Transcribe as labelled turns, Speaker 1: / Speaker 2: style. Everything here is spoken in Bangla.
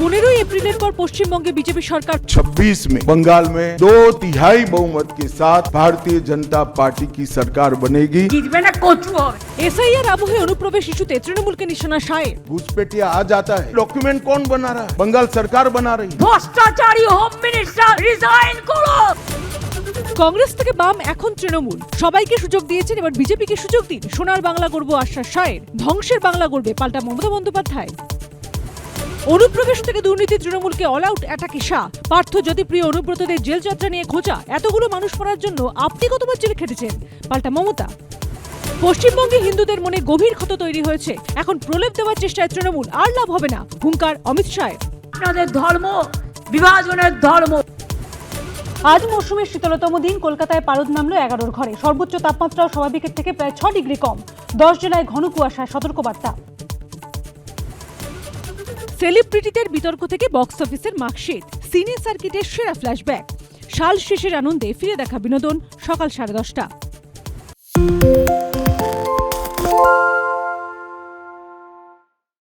Speaker 1: 15 এপ্রিলের পর পশ্চিমবঙ্গে বিজেপি সরকার
Speaker 2: 26 में बंगाल में 2/3 बहुमत के साथ भारतीय जनता पार्टी की सरकार बनेगी।
Speaker 3: জিতবে না কচু হবে।
Speaker 1: এসআইআর আবহে অনুপ্রবেশ ইস্যুতে তৃণমূলকে নিশানা শায়ের।
Speaker 2: घुसपैठिया आ जाता है, डॉक्यूमेंट कौन बना रहा है? बंगाल सरकार बना रही है।
Speaker 3: ভ্রষ্টাচারী হোম মিনিস্টার রিজাইন করো।
Speaker 1: কংগ্রেস থেকে বাম এখন তৃণমূল সবাইকে সুযোগ দিয়েছেন, এবার বিজেপিকে সুযোগ দিন। সোনার বাংলা গড়ব আশ্বাস শায়ের, ধ্বংসের বাংলা গড়বে পাল্টা মমতা বন্দ্যোপাধ্যায়। অনুপ্রবেশ থেকে দুর্নীতি তৃণমূলকে অল আউট অ্যাটাকে শাহ। পার্থ জ্যোতিপ্রিয় অনুব্রতদের জেল যাত্রা নিয়ে খোঁজা, এতগুলো মানুষ মারার জন্য আপনি কতবার জেল খেটেছেন? পাল্টা মমতা। পশ্চিমবঙ্গে হিন্দুদের মনে গভীর ক্ষত তৈরি হয়েছে, এখন প্রলেপ দেওয়ার চেষ্টায় তৃণমূল, আর লাভ হবে না, হুঙ্কার অমিত শাহের।
Speaker 3: আপনাদের ধর্ম বিভাজনের ধর্ম।
Speaker 1: আজ মৌসুমের শীতলতম দিন, কলকাতায় পারদ নামলো 11-র ঘরে। সর্বোচ্চ তাপমাত্রা স্বাভাবিকের থেকে প্রায় 6 ডিগ্রি কম। 10 জেলায় ঘন কুয়াশায় সতর্কবার্তা। সেলিব্রিটিদের বিতর্ক থেকে বক্স অফিসের মার্কশিট, সিনে সার্কিটের সেরা ফ্ল্যাশব্যাক, সাল শেষের আনন্দে ফিরে দেখা বিনোদন। সকাল 10:30।